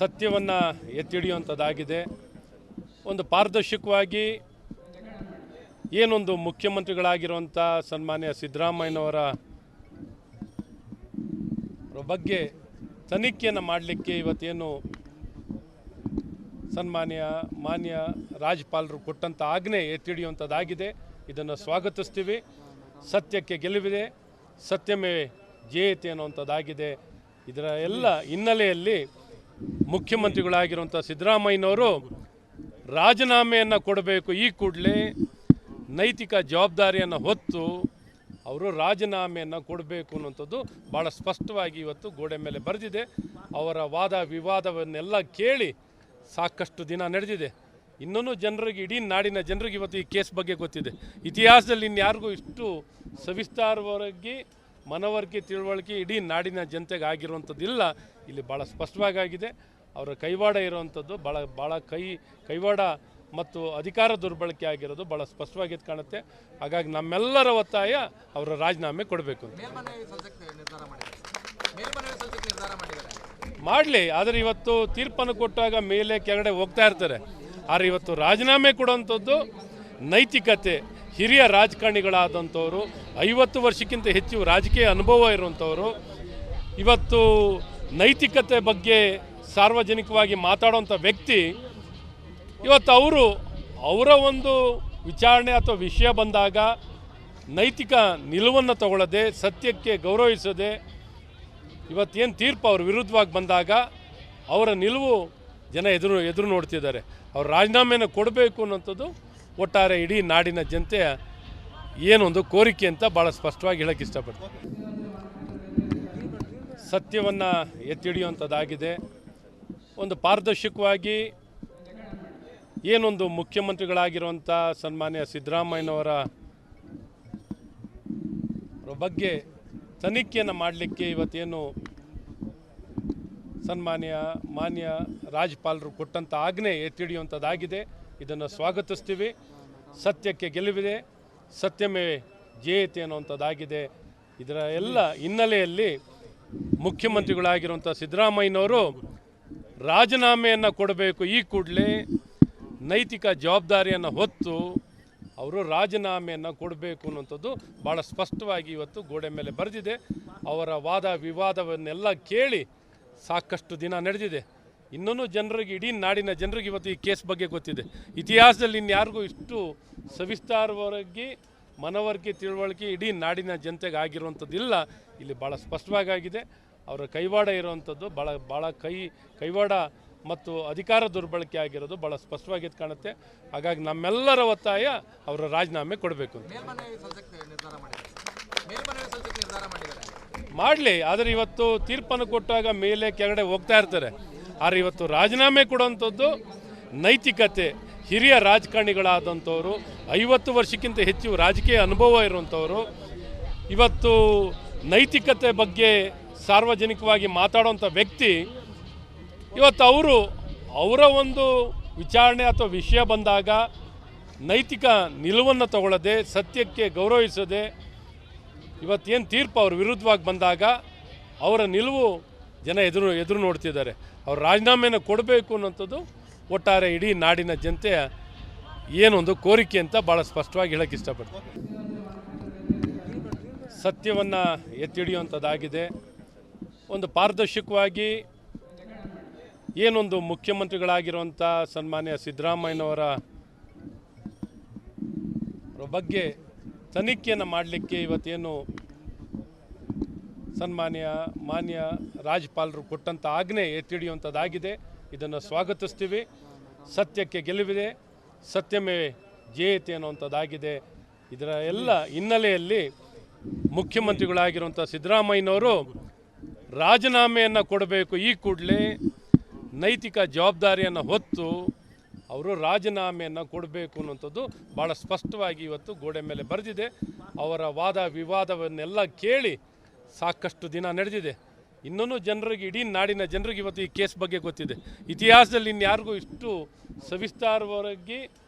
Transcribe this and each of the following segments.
ಸತ್ಯವನ್ನು ಎತ್ತಿಡಿಯುವಂಥದ್ದಾಗಿದೆ. ಒಂದು ಪಾರದರ್ಶಕವಾಗಿ ಏನೊಂದು ಮುಖ್ಯಮಂತ್ರಿಗಳಾಗಿರುವಂಥ ಸನ್ಮಾನ್ಯ ಸಿದ್ದರಾಮಯ್ಯನವರ ಬಗ್ಗೆ ತನಿಖೆಯನ್ನು ಮಾಡಲಿಕ್ಕೆ ಇವತ್ತೇನು ಮಾನ್ಯ ರಾಜ್ಯಪಾಲರು ಕೊಟ್ಟಂಥ ಆಜ್ಞೆ ಎತ್ತಿಡಿಯುವಂಥದ್ದಾಗಿದೆ. ಇದನ್ನು ಸ್ವಾಗತಿಸ್ತೀವಿ. ಸತ್ಯಕ್ಕೆ ಗೆಲುವಿದೆ, ಸತ್ಯಮೇ ಜಯತೆ ಅನ್ನುವಂಥದ್ದಾಗಿದೆ. ಇದರ ಎಲ್ಲ ಹಿನ್ನೆಲೆಯಲ್ಲಿ ಮುಖ್ಯಮಂತ್ರಿಗಳಾಗಿರುವಂಥ ಸಿದ್ದರಾಮಯ್ಯನವರು ರಾಜೀನಾಮೆಯನ್ನು ಕೊಡಬೇಕು. ಈ ಕೂಡಲೇ ನೈತಿಕ ಜವಾಬ್ದಾರಿಯನ್ನು ಹೊತ್ತು ಅವರು ರಾಜೀನಾಮೆಯನ್ನು ಕೊಡಬೇಕು ಅನ್ನುವಂಥದ್ದು ಭಾಳ ಸ್ಪಷ್ಟವಾಗಿ ಇವತ್ತು ಗೋಡೆ ಮೇಲೆ ಬರೆದಿದೆ. ಅವರ ವಾದ ವಿವಾದವನ್ನೆಲ್ಲ ಕೇಳಿ ಸಾಕಷ್ಟು ದಿನ ನಡೆದಿದೆ. ಇನ್ನೂ ಜನರಿಗೆ, ಇಡೀ ನಾಡಿನ ಜನರಿಗೆ ಇವತ್ತು ಈ ಕೇಸ್ ಬಗ್ಗೆ ಗೊತ್ತಿದೆ. ಇತಿಹಾಸದಲ್ಲಿ ಇನ್ಯಾರಿಗೂ ಇಷ್ಟು ಸವಿಸ್ತಾರವಾಗಿ ಮನವರಿಕೆ ತಿಳುವಳಿಕೆ ಇಡೀ ನಾಡಿನ ಜನತೆಗೆ ಆಗಿರುವಂಥದ್ದಿಲ್ಲ. ಇಲ್ಲಿ ಭಾಳ ಸ್ಪಷ್ಟವಾಗಿದೆ. ಅವರ ಕೈವಾಡ ಇರುವಂಥದ್ದು ಭಾಳ ಕೈವಾಡ ಮತ್ತು ಅಧಿಕಾರ ದುರ್ಬಳಕೆ ಆಗಿರೋದು ಭಾಳ ಸ್ಪಷ್ಟವಾಗಿ ಕಾಣುತ್ತೆ. ಹಾಗಾಗಿ ನಮ್ಮೆಲ್ಲರ ಒತ್ತಾಯ ಅವರ ರಾಜೀನಾಮೆ ಕೊಡಬೇಕು ಅಂತ ಮಾಡಲಿ. ಆದರೆ ಇವತ್ತು ತೀರ್ಪನ್ನು ಕೊಟ್ಟಾಗ ಮೇಲೆ ಕೆಳಗಡೆ ಹೋಗ್ತಾ ಇರ್ತಾರೆ. ಆದರೆ ಇವತ್ತು ರಾಜೀನಾಮೆ ಕೊಡುವಂಥದ್ದು ನೈತಿಕತೆ. ಹಿರಿಯ ರಾಜಕಾರಣಿಗಳಾದಂಥವರು, 50 ವರ್ಷಕ್ಕಿಂತ ಹೆಚ್ಚು ರಾಜಕೀಯ ಅನುಭವ ಇರುವಂಥವರು, ಇವತ್ತು ನೈತಿಕತೆ ಬಗ್ಗೆ ಸಾರ್ವಜನಿಕವಾಗಿ ಮಾತಾಡುವಂಥ ವ್ಯಕ್ತಿ, ಇವತ್ತು ಅವರ ಒಂದು ವಿಚಾರಣೆ ಅಥವಾ ವಿಷಯ ಬಂದಾಗ ನೈತಿಕ ನಿಲುವನ್ನು ತಗೊಳ್ಳದೆ, ಸತ್ಯಕ್ಕೆ ಗೌರವಿಸದೆ, ಇವತ್ತೇನು ತೀರ್ಪು ಅವ್ರ ವಿರುದ್ಧವಾಗಿ ಬಂದಾಗ ಅವರ ನಿಲುವು ಜನ ಎದುರು ನೋಡ್ತಿದ್ದಾರೆ. ಅವ್ರು ರಾಜೀನಾಮೆಯನ್ನು ಕೊಡಬೇಕು ಅನ್ನೋಂಥದ್ದು ಒಟ್ಟಾರೆ ಇಡೀ ನಾಡಿನ ಜನತೆಯ ಏನೊಂದು ಕೋರಿಕೆ ಅಂತ ಭಾಳ ಸ್ಪಷ್ಟವಾಗಿ ಹೇಳೋಕ್ಕೆ ಇಷ್ಟಪಡ್ತೀನಿ. ಸತ್ಯವನ್ನು ಎತ್ತಿಡಿಯುವಂಥದ್ದಾಗಿದೆ. ಒಂದು ಪಾರದರ್ಶಕವಾಗಿ ಏನೊಂದು ಮುಖ್ಯಮಂತ್ರಿಗಳಾಗಿರುವಂಥ ಸನ್ಮಾನ್ಯ ಸಿದ್ದರಾಮಯ್ಯನವರ ಬಗ್ಗೆ ತನಿಖೆಯನ್ನು ಮಾಡಲಿಕ್ಕೆ ಇವತ್ತೇನು ಮಾನ್ಯ ರಾಜ್ಯಪಾಲರು ಕೊಟ್ಟಂಥ ಆಜ್ಞೆ ಎತ್ತಿಡಿಯುವಂಥದ್ದಾಗಿದೆ. ಇದನ್ನು ಸ್ವಾಗತಿಸ್ತೀವಿ. ಸತ್ಯಕ್ಕೆ ಗೆಲುವಿದೆ, ಸತ್ಯಮೇ ಜಯತೆ ಅನ್ನುವಂಥದ್ದಾಗಿದೆ. ಇದರ ಎಲ್ಲ ಹಿನ್ನೆಲೆಯಲ್ಲಿ ಮುಖ್ಯಮಂತ್ರಿಗಳಾಗಿರುವಂಥ ಸಿದ್ದರಾಮಯ್ಯನವರು ರಾಜೀನಾಮೆಯನ್ನು ಕೊಡಬೇಕು. ಈ ಕೂಡಲೇ ನೈತಿಕ ಜವಾಬ್ದಾರಿಯನ್ನು ಹೊತ್ತು ಅವರು ರಾಜೀನಾಮೆಯನ್ನು ಕೊಡಬೇಕು ಅನ್ನುವಂಥದ್ದು ಭಾಳ ಸ್ಪಷ್ಟವಾಗಿ ಇವತ್ತು ಗೋಡೆ ಮೇಲೆ ಬರೆದಿದೆ. ಅವರ ವಾದ ವಿವಾದವನ್ನೆಲ್ಲ ಕೇಳಿ ಸಾಕಷ್ಟು ದಿನ ನಡೆದಿದೆ. ಇನ್ನೂ ಜನರಿಗೆ, ಇಡೀ ನಾಡಿನ ಜನರಿಗೆ ಇವತ್ತು ಈ ಕೇಸ್ ಬಗ್ಗೆ ಗೊತ್ತಿದೆ. ಇತಿಹಾಸದಲ್ಲಿ ಇನ್ಯಾರಿಗೂ ಇಷ್ಟು ಸವಿಸ್ತಾರವಾಗಿ ಮನವರಿಕೆ ತಿಳುವಳಿಕೆ ಇಡೀ ನಾಡಿನ ಜನತೆಗೆ ಆಗಿರುವಂಥದ್ದಿಲ್ಲ. ಇಲ್ಲಿ ಭಾಳ ಸ್ಪಷ್ಟವಾಗಿದೆ. ಅವರ ಕೈವಾಡ ಇರುವಂಥದ್ದು ಭಾಳ ಕೈವಾಡ ಮತ್ತು ಅಧಿಕಾರ ದುರ್ಬಳಕೆ ಆಗಿರೋದು ಭಾಳ ಸ್ಪಷ್ಟವಾಗಿ ಕಾಣುತ್ತೆ. ಹಾಗಾಗಿ ನಮ್ಮೆಲ್ಲರ ಒತ್ತಾಯ ಅವರ ರಾಜೀನಾಮೆ ಕೊಡಬೇಕು ಅಂತ ಮಾಡಲಿ. ಆದರೆ ಇವತ್ತು ತೀರ್ಪನ್ನು ಕೊಟ್ಟಾಗ ಮೇಲೆ ಕೆಳಗಡೆ ಹೋಗ್ತಾ ಇರ್ತಾರೆ. ಆದರೆ ಇವತ್ತು ರಾಜೀನಾಮೆ ಕೊಡುವಂಥದ್ದು ನೈತಿಕತೆ. ಹಿರಿಯ ರಾಜಕಾರಣಿಗಳಾದಂಥವರು, 50 ವರ್ಷಕ್ಕಿಂತ ಹೆಚ್ಚು ರಾಜಕೀಯ ಅನುಭವ ಇರುವಂಥವರು, ಇವತ್ತು ನೈತಿಕತೆ ಬಗ್ಗೆ ಸಾರ್ವಜನಿಕವಾಗಿ ಮಾತಾಡುವಂಥ ವ್ಯಕ್ತಿ, ಇವತ್ತು ಅವರ ಒಂದು ವಿಚಾರಣೆ ಅಥವಾ ವಿಷಯ ಬಂದಾಗ ನೈತಿಕ ನಿಲುವನ್ನು ತಗೊಳ್ಳದೆ, ಸತ್ಯಕ್ಕೆ ಗೌರವಿಸದೆ, ಇವತ್ತೇನು ತೀರ್ಪು ಅವ್ರ ವಿರುದ್ಧವಾಗಿ ಬಂದಾಗ ಅವರ ನಿಲುವು ಜನ ಎದುರು ನೋಡ್ತಿದ್ದಾರೆ. ಅವ್ರು ರಾಜೀನಾಮೆಯನ್ನು ಕೊಡಬೇಕು ಅನ್ನೋಂಥದ್ದು ಒಟ್ಟಾರೆ ಇಡೀ ನಾಡಿನ ಜನತೆಯ ಏನೊಂದು ಕೋರಿಕೆ ಅಂತ ಭಾಳ ಸ್ಪಷ್ಟವಾಗಿ ಹೇಳೋಕ್ಕೆ ಇಷ್ಟಪಡ್ತೀನಿ. ಸತ್ಯವನ್ನು ಎತ್ತಿಡಿಯುವಂಥದ್ದಾಗಿದೆ. ಒಂದು ಪಾರದರ್ಶಕವಾಗಿ ಏನೊಂದು ಮುಖ್ಯಮಂತ್ರಿಗಳಾಗಿರುವಂಥ ಸನ್ಮಾನ್ಯ ಸಿದ್ದರಾಮಯ್ಯನವರ ಬಗ್ಗೆ ತನಿಖೆಯನ್ನು ಮಾಡಲಿಕ್ಕೆ ಇವತ್ತೇನು ಮಾನ್ಯ ರಾಜ್ಯಪಾಲರು ಕೊಟ್ಟಂಥ ಆಜ್ಞೆ ಎತ್ತಿಡಿಯುವಂಥದ್ದಾಗಿದೆ. ಇದನ್ನು ಸ್ವಾಗತಿಸ್ತೀವಿ. ಸತ್ಯಕ್ಕೆ ಗೆಲುವಿದೆ, ಸತ್ಯಮೇ ಜಯತೆ ಅನ್ನುವಂಥದ್ದಾಗಿದೆ. ಇದರ ಎಲ್ಲ ಹಿನ್ನೆಲೆಯಲ್ಲಿ ಮುಖ್ಯಮಂತ್ರಿಗಳಾಗಿರುವಂಥ ಸಿದ್ದರಾಮಯ್ಯನವರು ರಾಜೀನಾಮೆಯನ್ನು ಕೊಡಬೇಕು. ಈ ಕೂಡಲೇ ನೈತಿಕ ಜವಾಬ್ದಾರಿಯನ್ನು ಹೊತ್ತು ಅವರು ರಾಜೀನಾಮೆಯನ್ನು ಕೊಡಬೇಕು ಅನ್ನುವಂಥದ್ದು ಭಾಳ ಸ್ಪಷ್ಟವಾಗಿ ಇವತ್ತು ಗೋಡೆ ಮೇಲೆ ಬರೆದಿದೆ. ಅವರ ವಾದ ವಿವಾದವನ್ನೆಲ್ಲ ಕೇಳಿ ಸಾಕಷ್ಟು ದಿನ ನಡೆದಿದೆ. ಇನ್ನೂ ಜನರಿಗೆ, ಇಡೀ ನಾಡಿನ ಜನರಿಗೆ ಇವತ್ತು ಈ ಕೇಸ್ ಬಗ್ಗೆ ಗೊತ್ತಿದೆ. ಇತಿಹಾಸದಲ್ಲಿ ಇನ್ಯಾರಿಗೂ ಇಷ್ಟು ಸವಿಸ್ತಾರವಾಗಿ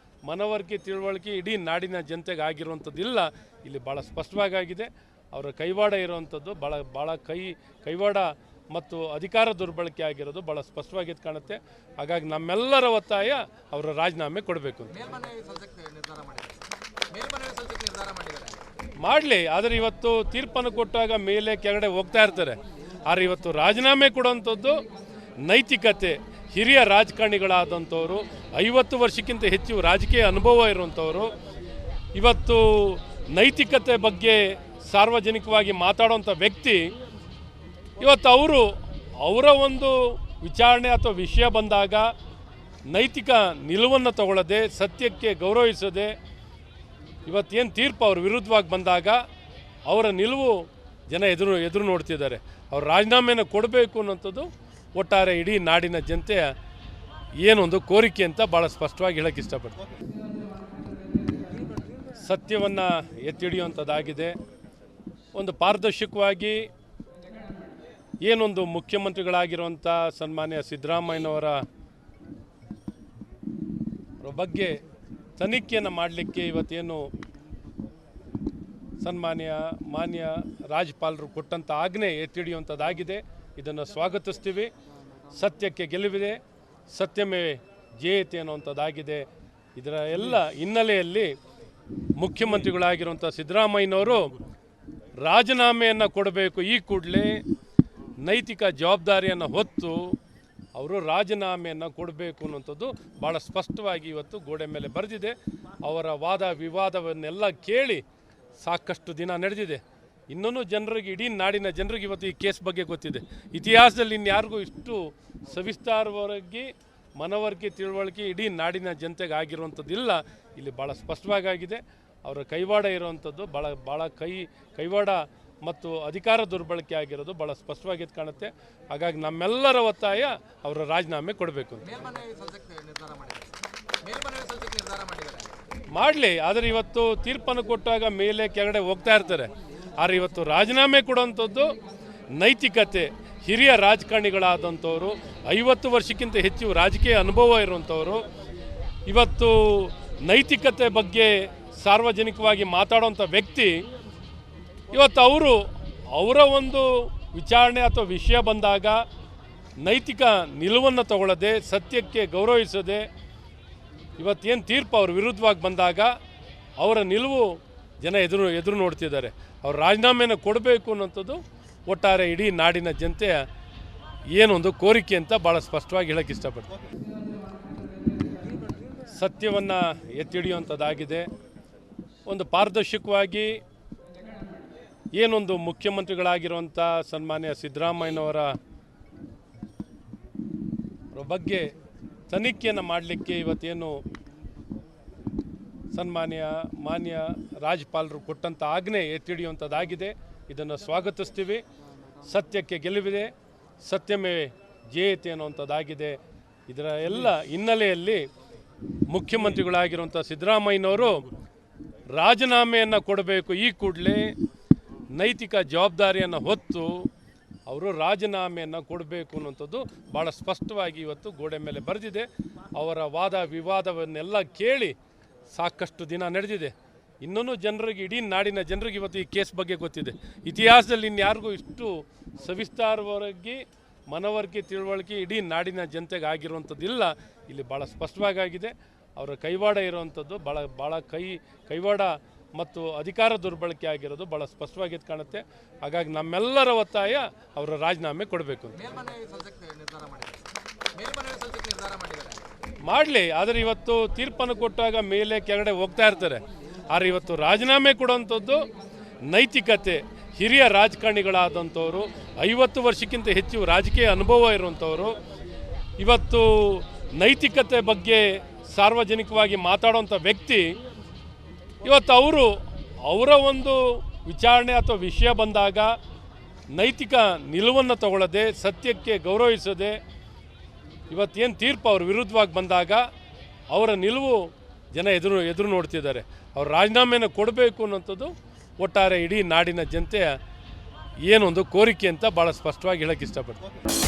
ಮನವರಿಕೆ ತಿಳುವಳಿಕೆ ಇಡೀ ನಾಡಿನ ಜನತೆಗೆ ಆಗಿರುವಂಥದ್ದಿಲ್ಲ. ಇಲ್ಲಿ ಭಾಳ ಸ್ಪಷ್ಟವಾಗಿದೆ. ಅವರ ಕೈವಾಡ ಇರುವಂಥದ್ದು ಭಾಳ ಕೈವಾಡ ಮತ್ತು ಅಧಿಕಾರ ದುರ್ಬಳಕೆ ಆಗಿರೋದು ಭಾಳ ಸ್ಪಷ್ಟವಾಗಿ ಕಾಣುತ್ತೆ. ಹಾಗಾಗಿ ನಮ್ಮೆಲ್ಲರ ಒತ್ತಾಯ ಅವರ ರಾಜೀನಾಮೆ ಕೊಡಬೇಕು ಅಂತ ಮಾಡಲಿ. ಆದರೆ ಇವತ್ತು ತೀರ್ಪನ್ನು ಕೊಟ್ಟಾಗ ಮೇಲೆ ಕೆಳಗಡೆ ಹೋಗ್ತಾ ಇರ್ತಾರೆ. ಆದರೆ ಇವತ್ತು ರಾಜೀನಾಮೆ ಕೊಡುವಂಥದ್ದು ನೈತಿಕತೆ, ಹಿರಿಯ ರಾಜಕಾರಣಿಗಳಾದಂಥವರು, 50 ವರ್ಷಕ್ಕಿಂತ ಹೆಚ್ಚು ರಾಜಕೀಯ ಅನುಭವ ಇರುವಂಥವರು, ಇವತ್ತು ನೈತಿಕತೆ ಬಗ್ಗೆ ಸಾರ್ವಜನಿಕವಾಗಿ ಮಾತಾಡುವಂಥ ವ್ಯಕ್ತಿ, ಇವತ್ತು ಅವರ ಒಂದು ವಿಚಾರಣೆ ಅಥವಾ ವಿಷಯ ಬಂದಾಗ ನೈತಿಕ ನಿಲುವನ್ನು ತಗೊಳ್ಳದೆ, ಸತ್ಯಕ್ಕೆ ಗೌರವಿಸದೆ, ಇವತ್ತೇನು ತೀರ್ಪು ಅವ್ರ ವಿರುದ್ಧವಾಗಿ ಬಂದಾಗ ಅವರ ನಿಲುವು ಜನ ಎದುರು ನೋಡ್ತಿದ್ದಾರೆ. ಅವ್ರ ರಾಜೀನಾಮೆಯನ್ನು ಕೊಡಬೇಕು ಅನ್ನೋಂಥದ್ದು ಒಟ್ಟಾರೆ ಇಡೀ ನಾಡಿನ ಜನತೆಯ ಏನೊಂದು ಕೋರಿಕೆ ಅಂತ ಭಾಳ ಸ್ಪಷ್ಟವಾಗಿ ಹೇಳೋಕ್ಕೆ ಇಷ್ಟಪಡ್ತೀನಿ. ಸತ್ಯವನ್ನು ಎತ್ತಿಡಿಯುವಂಥದ್ದಾಗಿದೆ. ಒಂದು ಪಾರದರ್ಶಕವಾಗಿ ಏನೊಂದು ಮುಖ್ಯಮಂತ್ರಿಗಳಾಗಿರುವಂಥ ಸನ್ಮಾನ್ಯ ಸಿದ್ದರಾಮಯ್ಯನವರ ಬಗ್ಗೆ ತನಿಖೆಯನ್ನು ಮಾಡಲಿಕ್ಕೆ ಇವತ್ತೇನು ಮಾನ್ಯ ರಾಜ್ಯಪಾಲರು ಕೊಟ್ಟಂಥ ಆಜ್ಞೆ ಎತ್ತಿಡಿಯುವಂಥದ್ದಾಗಿದೆ. ಇದನ್ನು ಸ್ವಾಗತಿಸ್ತೀವಿ. ಸತ್ಯಕ್ಕೆ ಗೆಲುವಿದೆ, ಸತ್ಯಮೇ ಜಯತೆ ಅನ್ನುವಂಥದ್ದಾಗಿದೆ. ಇದರ ಎಲ್ಲ ಹಿನ್ನೆಲೆಯಲ್ಲಿ ಮುಖ್ಯಮಂತ್ರಿಗಳಾಗಿರುವಂಥ ಸಿದ್ದರಾಮಯ್ಯನವರು ರಾಜೀನಾಮೆಯನ್ನು ಕೊಡಬೇಕು. ಈ ಕೂಡಲೇ ನೈತಿಕ ಜವಾಬ್ದಾರಿಯನ್ನು ಹೊತ್ತು ಅವರು ರಾಜೀನಾಮೆಯನ್ನು ಕೊಡಬೇಕು ಅನ್ನುವಂಥದ್ದು ಭಾಳ ಸ್ಪಷ್ಟವಾಗಿ ಇವತ್ತು ಗೋಡೆ ಮೇಲೆ ಬರೆದಿದೆ. ಅವರ ವಾದ ವಿವಾದವನ್ನೆಲ್ಲ ಕೇಳಿ ಸಾಕಷ್ಟು ದಿನ ನಡೆದಿದೆ. ಇನ್ನೂ ಜನರಿಗೆ, ಇಡೀ ನಾಡಿನ ಜನರಿಗೆ ಇವತ್ತು ಈ ಕೇಸ್ ಬಗ್ಗೆ ಗೊತ್ತಿದೆ. ಇತಿಹಾಸದಲ್ಲಿ ಇನ್ಯಾರಿಗೂ ಇಷ್ಟು ಸವಿಸ್ತಾರವಾಗಿ ಮನವರಿಕೆ, ತಿಳುವಳಿಕೆ ಇಡೀ ನಾಡಿನ ಜನತೆಗೆ ಆಗಿರುವಂಥದ್ದಿಲ್ಲ. ಇಲ್ಲಿ ಭಾಳ ಸ್ಪಷ್ಟವಾಗಿದೆ. ಅವರ ಕೈವಾಡ ಇರುವಂಥದ್ದು ಭಾಳ ಕೈವಾಡ ಮತ್ತು ಅಧಿಕಾರ ದುರ್ಬಳಕೆ ಆಗಿರೋದು ಭಾಳ ಸ್ಪಷ್ಟವಾಗಿ ಕಾಣುತ್ತೆ. ಹಾಗಾಗಿ ನಮ್ಮೆಲ್ಲರ ಒತ್ತಾಯ ಅವರ ರಾಜೀನಾಮೆ ಕೊಡಬೇಕು ಮಾಡಲಿ. ಆದರೆ ಇವತ್ತು ತೀರ್ಪನ್ನು ಕೊಟ್ಟಾಗ ಮೇಲೆ ಕೆಳಗಡೆ ಹೋಗ್ತಾ ಇರ್ತಾರೆ. ಆದರೆ ಇವತ್ತು ರಾಜೀನಾಮೆ ಕೊಡುವಂಥದ್ದು ನೈತಿಕತೆ, ಹಿರಿಯ ರಾಜಕಾರಣಿಗಳಾದಂಥವರು, 50 ವರ್ಷಕ್ಕಿಂತ ಹೆಚ್ಚು ರಾಜಕೀಯ ಅನುಭವ ಇರುವಂಥವರು, ಇವತ್ತು ನೈತಿಕತೆ ಬಗ್ಗೆ ಸಾರ್ವಜನಿಕವಾಗಿ ಮಾತಾಡುವಂಥ ವ್ಯಕ್ತಿ, ಇವತ್ತು ಅವರ ಒಂದು ವಿಚಾರಣೆ ಅಥವಾ ವಿಷಯ ಬಂದಾಗ ನೈತಿಕ ನಿಲುವನ್ನು ತಗೊಳ್ಳದೆ, ಸತ್ಯಕ್ಕೆ ಗೌರವಿಸದೆ, ಇವತ್ತೇನು ತೀರ್ಪು ಅವ್ರ ವಿರುದ್ಧವಾಗಿ ಬಂದಾಗ ಅವರ ನಿಲುವು ಜನ ಎದುರು ನೋಡ್ತಿದ್ದಾರೆ. ಅವ್ರ ರಾಜೀನಾಮೆಯನ್ನು ಕೊಡಬೇಕು ಅನ್ನೋಂಥದ್ದು ಒಟ್ಟಾರೆ ಇಡೀ ನಾಡಿನ ಜನತೆಯ ಏನೊಂದು ಕೋರಿಕೆ ಅಂತ ಭಾಳ ಸ್ಪಷ್ಟವಾಗಿ ಹೇಳೋಕ್ಕೆ ಇಷ್ಟಪಡ್ತೀನಿ. ಸತ್ಯವನ್ನು ಎತ್ತಿಡಿಯುವಂಥದ್ದಾಗಿದೆ. ಒಂದು ಪಾರದರ್ಶಕವಾಗಿ ಏನೊಂದು ಮುಖ್ಯಮಂತ್ರಿಗಳಾಗಿರುವಂಥ ಸನ್ಮಾನ್ಯ ಸಿದ್ದರಾಮಯ್ಯನವರ ಬಗ್ಗೆ ತನಿಖೆಯನ್ನು ಮಾಡಲಿಕ್ಕೆ ಇವತ್ತೇನು ಮಾನ್ಯ ರಾಜ್ಯಪಾಲರು ಕೊಟ್ಟಂಥ ಆಜ್ಞೆ ಎತ್ತಿಡಿಯುವಂಥದ್ದಾಗಿದೆ. ಇದನ್ನು ಸ್ವಾಗತಿಸ್ತೀವಿ. ಸತ್ಯಕ್ಕೆ ಗೆಲುವಿದೆ, ಸತ್ಯಮೇ ಜಯತೆ ಅನ್ನುವಂಥದ್ದಾಗಿದೆ. ಇದರ ಎಲ್ಲ ಹಿನ್ನೆಲೆಯಲ್ಲಿ ಮುಖ್ಯಮಂತ್ರಿಗಳಾಗಿರುವಂಥ ಸಿದ್ದರಾಮಯ್ಯನವರು ರಾಜೀನಾಮೆಯನ್ನು ಕೊಡಬೇಕು. ಈ ಕೂಡಲೇ ನೈತಿಕ ಜವಾಬ್ದಾರಿಯನ್ನು ಹೊತ್ತು ಅವರು ರಾಜೀನಾಮೆಯನ್ನು ಕೊಡಬೇಕು ಅನ್ನುವಂಥದ್ದು ಭಾಳ ಸ್ಪಷ್ಟವಾಗಿ ಇವತ್ತು ಗೋಡೆ ಮೇಲೆ ಬರೆದಿದೆ. ಅವರ ವಾದ ವಿವಾದವನ್ನೆಲ್ಲ ಕೇಳಿ ಸಾಕಷ್ಟು ದಿನ ನಡೆದಿದೆ. ಇನ್ನೂ ಜನರಿಗೆ, ಇಡೀ ನಾಡಿನ ಜನರಿಗೆ ಇವತ್ತು ಈ ಕೇಸ್ ಬಗ್ಗೆ ಗೊತ್ತಿದೆ. ಇತಿಹಾಸದಲ್ಲಿ ಇನ್ಯಾರಿಗೂ ಇಷ್ಟು ಸವಿಸ್ತಾರವಾಗಿ ಮನವರಿಕೆ, ತಿಳುವಳಿಕೆ ಇಡೀ ನಾಡಿನ ಜನತೆಗೆ ಆಗಿರುವಂಥದ್ದಿಲ್ಲ. ಇಲ್ಲಿ ಭಾಳ ಸ್ಪಷ್ಟವಾಗಿದೆ. ಅವರ ಕೈವಾಡ ಇರುವಂಥದ್ದು ಭಾಳ ಕೈವಾಡ ಮತ್ತು ಅಧಿಕಾರ ದುರ್ಬಳಕೆ ಆಗಿರೋದು ಭಾಳ ಸ್ಪಷ್ಟವಾಗಿ ಕಾಣುತ್ತೆ. ಹಾಗಾಗಿ ನಮ್ಮೆಲ್ಲರ ಒತ್ತಾಯ ಅವರ ರಾಜೀನಾಮೆ ಕೊಡಬೇಕು ಮಾಡಲಿ. ಆದರೆ ಇವತ್ತು ತೀರ್ಪನ್ನು ಕೊಟ್ಟಾಗ ಮೇಲೆ ಕೆಳಗಡೆ ಹೋಗ್ತಾ ಇರ್ತಾರೆ. ಆದರೆ ಇವತ್ತು ರಾಜೀನಾಮೆ ಕೊಡುವಂಥದ್ದು ನೈತಿಕತೆ, ಹಿರಿಯ ರಾಜಕಾರಣಿಗಳಾದಂಥವರು, 50 ವರ್ಷಕ್ಕಿಂತ ಹೆಚ್ಚು ರಾಜಕೀಯ ಅನುಭವ ಇರುವಂಥವರು, ಇವತ್ತು ನೈತಿಕತೆ ಬಗ್ಗೆ ಸಾರ್ವಜನಿಕವಾಗಿ ಮಾತಾಡುವಂಥ ವ್ಯಕ್ತಿ, ಇವತ್ತು ಅವರ ಒಂದು ವಿಚಾರಣೆ ಅಥವಾ ವಿಷಯ ಬಂದಾಗ ನೈತಿಕ ನಿಲುವನ್ನು ತಗೊಳ್ಳದೆ, ಸತ್ಯಕ್ಕೆ ಗೌರವಿಸದೆ, ಇವತ್ತೇನು ತೀರ್ಪು ಅವ್ರ ವಿರುದ್ಧವಾಗಿ ಬಂದಾಗ ಅವರ ನಿಲುವು ಜನ ಎದುರು ನೋಡ್ತಿದ್ದಾರೆ. ಅವ್ರ ರಾಜೀನಾಮೆಯನ್ನು ಕೊಡಬೇಕು ಅನ್ನೋಂಥದ್ದು ಒಟ್ಟಾರೆ ಇಡೀ ನಾಡಿನ ಜನತೆಯ ಏನೊಂದು ಕೋರಿಕೆ ಅಂತ ಭಾಳ ಸ್ಪಷ್ಟವಾಗಿ ಹೇಳೋಕ್ಕೆ ಇಷ್ಟಪಡ್ತೀನಿ.